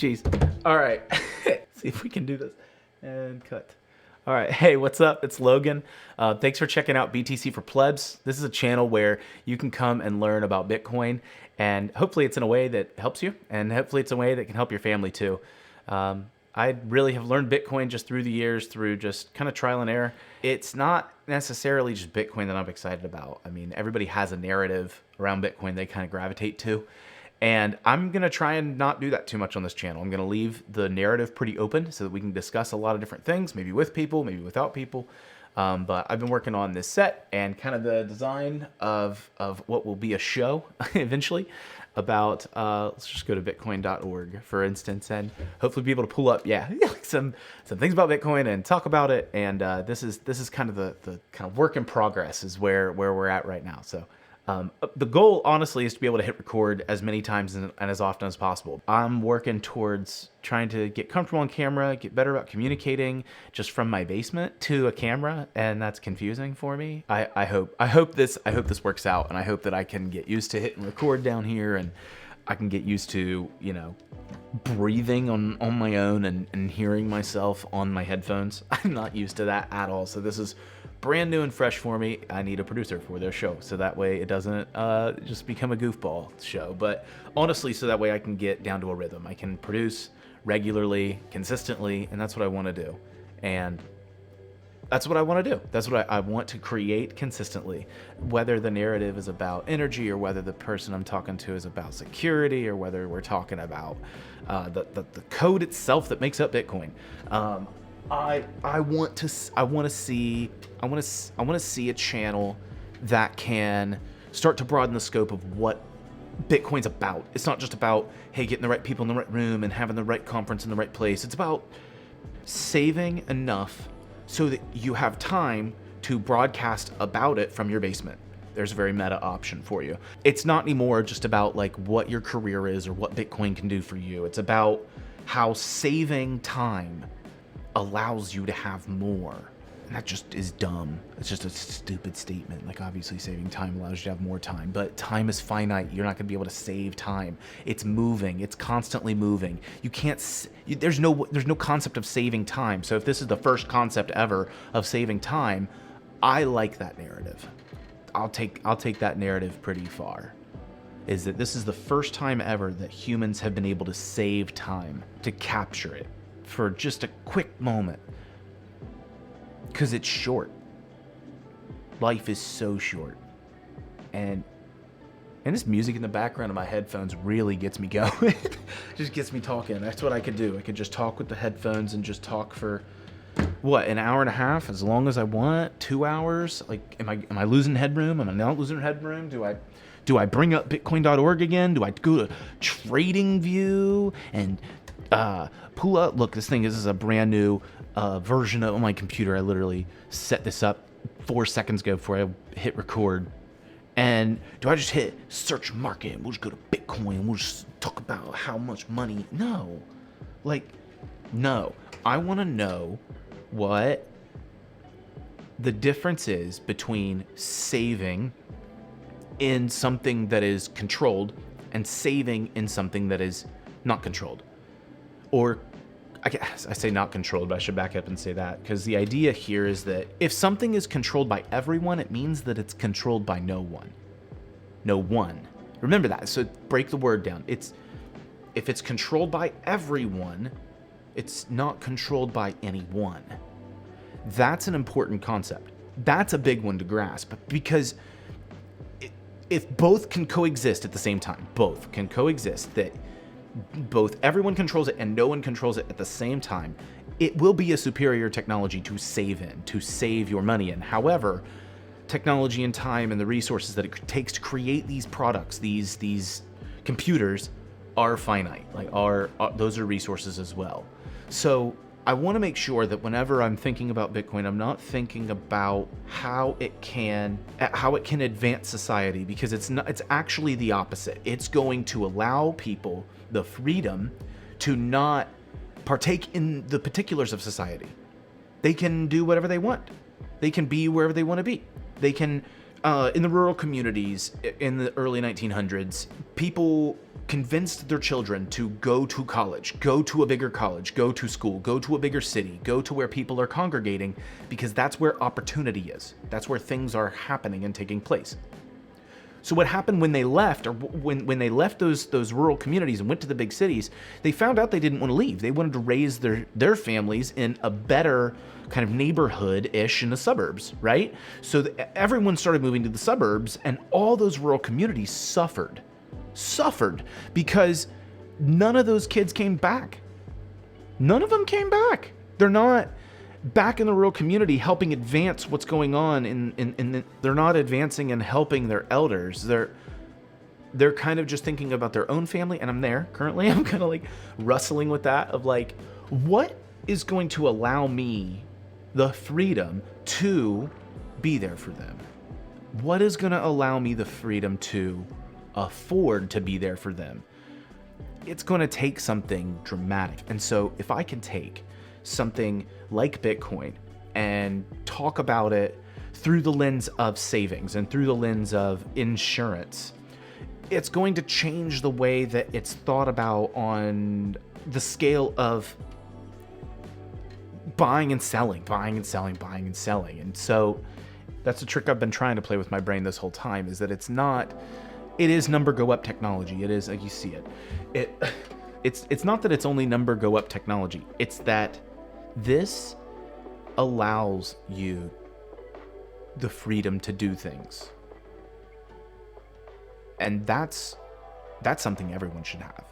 Jeez. All right. See if we can do this. And cut. All right. Hey, what's up? It's Logan. Thanks for checking out BTC for Plebs. This is a channel where you can come and learn about Bitcoin, and hopefully it's in a way that helps you, and hopefully it's a way that can help your family too. I really have learned Bitcoin just through the years, through just kind of trial and error. It's not necessarily just Bitcoin that I'm excited about. I mean, everybody has a narrative around Bitcoin they kind of gravitate to. And I'm going to try and not do that too much on this channel. I'm going to leave the narrative pretty open so that we can discuss a lot of different things, maybe with people, maybe without people. But I've been working on this set and kind of the design of what will be a show eventually about, let's just go to bitcoin.org, for instance, and hopefully be able to pull up, some things about Bitcoin and talk about it. And this is kind of the kind of work in progress is where we're at right now. So the goal, honestly, is to be able to hit record as many times and as often as possible. I'm working towards trying to get comfortable on camera, get better about communicating just from my basement to a camera, and that's confusing for me. I hope this works out, and I hope that I can get used to hitting record down here, and I can get used to, breathing on my own and hearing myself on my headphones. I'm not used to that at all, so this is brand new and fresh for me. I need a producer for their show, so that way it doesn't just become a goofball show. But honestly, so that way I can get down to a rhythm. I can produce regularly, consistently, and that's what I want to do. And that's what I want to do. That's what I want to create consistently, whether the narrative is about energy or whether the person I'm talking to is about security or whether we're talking about the code itself that makes up Bitcoin. I want to see a channel that can start to broaden the scope of what Bitcoin's about. It's not just about, hey, getting the right people in the right room and having the right conference in the right place. It's about saving enough so that you have time to broadcast about it from your basement. There's a very meta option for you. It's not anymore just about like what your career is or what Bitcoin can do for you. It's about how saving time allows you to have more. And that just is dumb. It's just a stupid statement. Like, obviously saving time allows you to have more time, but time is finite. You're not gonna be able to save time. It's moving, it's constantly moving. You can't, there's no concept of saving time. So if this is the first concept ever of saving time, I like that narrative. I'll take that narrative pretty far. Is that this is the first time ever that humans have been able to save time, to capture it for just a quick moment. Because it's short. Life is so short. And this music in the background of my headphones really gets me going. Just gets me talking. That's what I could do. I could just talk with the headphones and just talk for, what, an hour and a half, as long as I want, 2 hours? Like, am I losing headroom? Am I not losing headroom? Do I bring up bitcoin.org again? Do I go to TradingView and pull up? Look, this is a brand new version of my computer. I literally set this up 4 seconds ago before I hit record. And do I just hit search market and we'll just go to Bitcoin and we'll just talk about how much money? No. No. I want to know what the difference is between saving in something that is controlled and saving in something that is not controlled. Or I guess I say not controlled, but I should back up and say that, because the idea here is that if something is controlled by everyone, it means that it's controlled by no one. No one. Remember that. So break the word down. If it's controlled by everyone, it's not controlled by anyone. That's an important concept. That's a big one to grasp, because if both can coexist at the same time, both can coexist, that both everyone controls it and no one controls it at the same time, it will be a superior technology to save your money in. However, technology and time and the resources that it takes to create these products, these computers, are finite. Those are resources as well. So I want to make sure that whenever I'm thinking about Bitcoin, I'm not thinking about how it can advance society, because it's actually the opposite. It's going to allow people the freedom to not partake in the particulars of society. They can do whatever they want. They can be wherever they want to be. They can, in the rural communities in the early 1900s, people convinced their children to go to college, go to a bigger college, go to school, go to a bigger city, go to where people are congregating, because that's where opportunity is. That's where things are happening and taking place. So what happened when they left, or when they left those rural communities and went to the big cities, they found out they didn't want to leave. They wanted to raise their families in a better kind of neighborhood-ish in the suburbs, right? So everyone started moving to the suburbs, and all those rural communities suffered because none of those kids came back. None of them came back. They're not back in the rural community helping advance what's going on they're not advancing and helping their elders. They're kind of just thinking about their own family, and I'm there currently. I'm kind of like wrestling with that of like, what is going to allow me the freedom to be there for them? What is going to allow me the freedom to afford to be there for them? It's going to take something dramatic. And so if I can take something like Bitcoin and talk about it through the lens of savings and through the lens of insurance, it's going to change the way that it's thought about on the scale of buying and selling. And so that's a trick I've been trying to play with my brain this whole time, is that it is number go up technology. It is, like you see it. It's not that it's only number go up technology. It's that this allows you the freedom to do things. And that's something everyone should have.